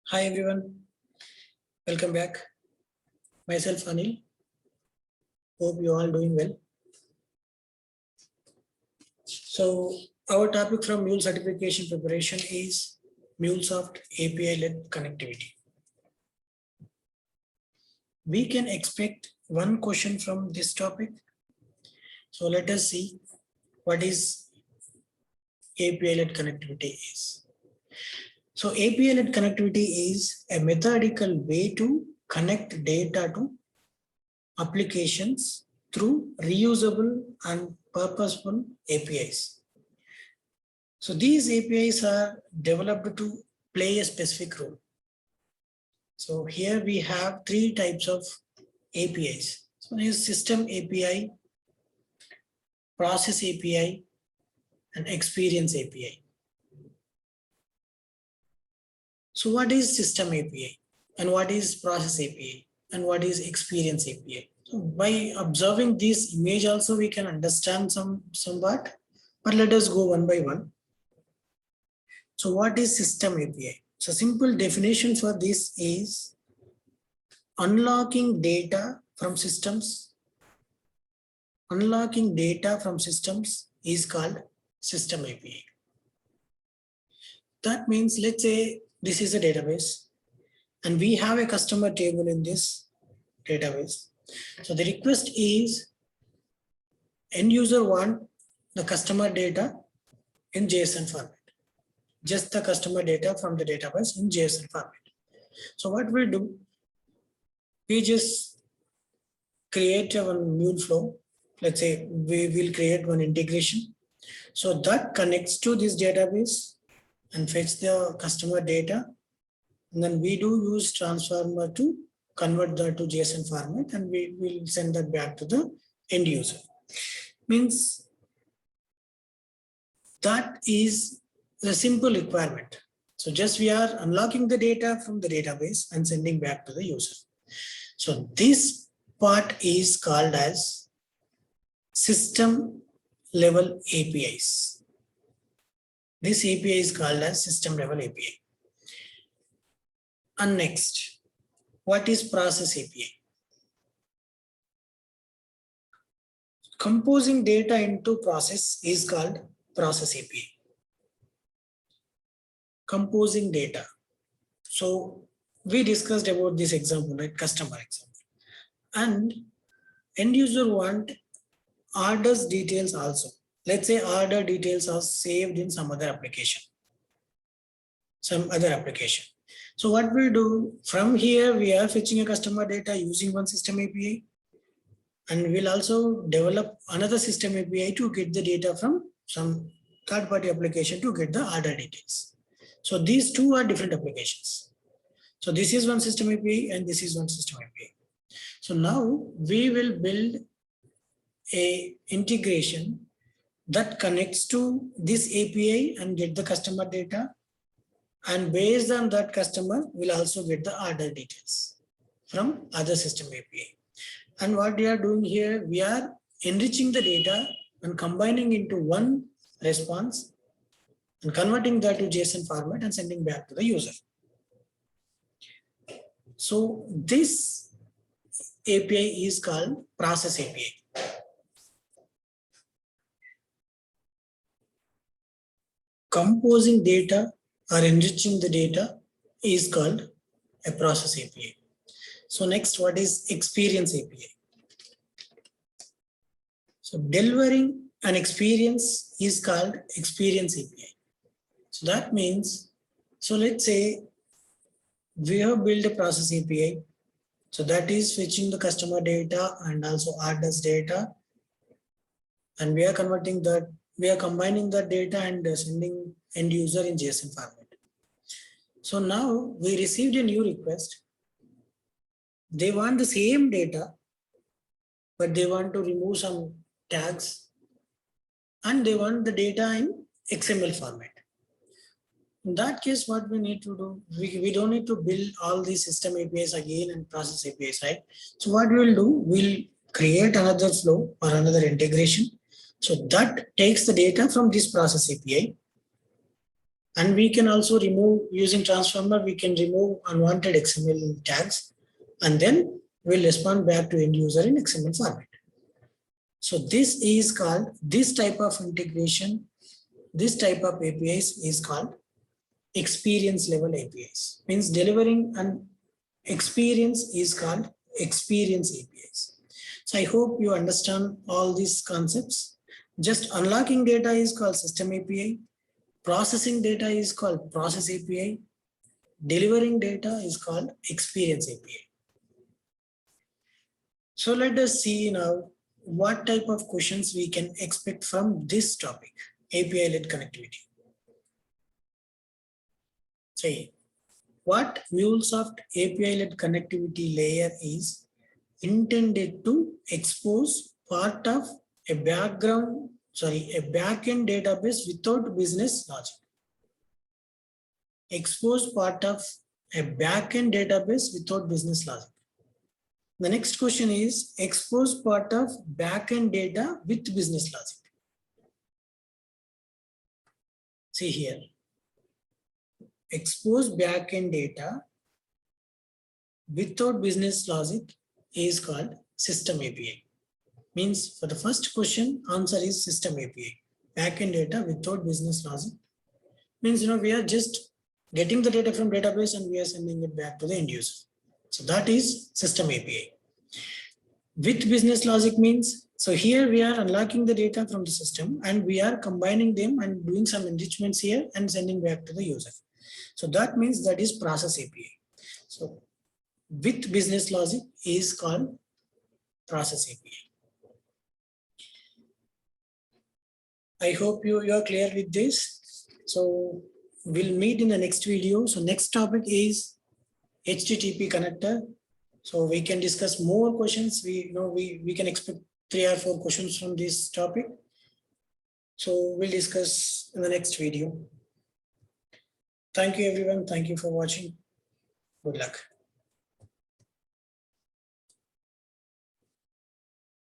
Hi everyone, welcome back. Myself Anil. Hope you all doing well. So our topic from Mule certification preparation is MuleSoft API-led connectivity. We can expect one question from this topic. So let us see what is API-led connectivity is. So API-led connectivity is a methodical way to connect data to applications through reusable and purposeful APIs. So these APIs are developed to play a specific role. So here we have three types of APIs. So there is system API, process API, and experience API. So what is system API and what is process API and what is experience API? So by observing this image also we can understand somewhat, but let us go one by one. So what is system API? So simple definition for this is unlocking data from systems. Unlocking data from systems is called system API. That means let's say this is a database and we have a customer table in this database. So the request is end user want the customer data in JSON format. Just the customer data from the database in JSON format. So what we'll do, we just create one Mule flow. Let's say we will create one integration. So that connects to this database and fetch the customer data. And then we do use transformer to convert that to JSON format and we will send that back to the end user. Means that is the simple requirement. So just we are unlocking the data from the database and sending back to the user. So this part is called as system level APIs. This API is called as system level API. And next, what is process API? Composing data into process is called process API. Composing data. So we discussed about this example, right? Customer example. And end user want orders details also. Let's say order details are saved in some other application. So what we'll do from here, we are fetching a customer data using one system API. And we'll also develop another system API to get the data from some third-party application to get the order details. So these two are different applications. So this is one system API and this is one system API. So now we will build a integration that connects to this API and get the customer data. And based on that, customer will also get the order details from other system API. And what we are doing here, we are enriching the data and combining into one response and converting that to JSON format and sending back to the user. So this API is called process API. Composing data or enriching the data is called a process API. So next, what is experience API? So delivering an experience is called experience API. So that means, so let's say we have built a process API. So that is fetching the customer data and also orders data. And we are converting that, we are combining that data and sending end user in JSON format. So now we received a new request. They want the same data, but they want to remove some tags and they want the data in XML format. In that case, what we need to do, we don't need to build all these system APIs again and process APIs, right? So what we will do, we'll create another flow or another integration. So that takes the data from this process API And we can also remove using transformer, we can remove unwanted XML tags, and then we'll respond back to end user in XML format. So this is called, this type of integration, this type of APIs is called experience level APIs. Means delivering an experience is called experience APIs. So I hope you understand all these concepts. Just unlocking data is called system API. Processing data is called process API. Delivering data is called experience API. So let us see now what type of questions we can expect from this topic, API-led connectivity. Say, what MuleSoft API-led connectivity layer is intended to expose part of a backend database without business logic. Expose part of a backend database without business logic. The next question is expose part of backend data with business logic. See here, expose backend data without business logic is called system API. Means for the first question, answer is system API. Backend data without business logic means, we are just getting the data from database and we are sending it back to the end user. So that is system API. With business logic means, so here we are unlocking the data from the system and we are combining them and doing some enrichments here and sending back to the user. So that means that is process API. So with business logic is called process API. I hope you are clear with this. So we'll meet in the next video. So next topic is HTTP connector. So we can discuss more questions. We can expect 3 or 4 questions from this topic. So we'll discuss in the next video. Thank you, everyone. Thank you for watching. Good luck.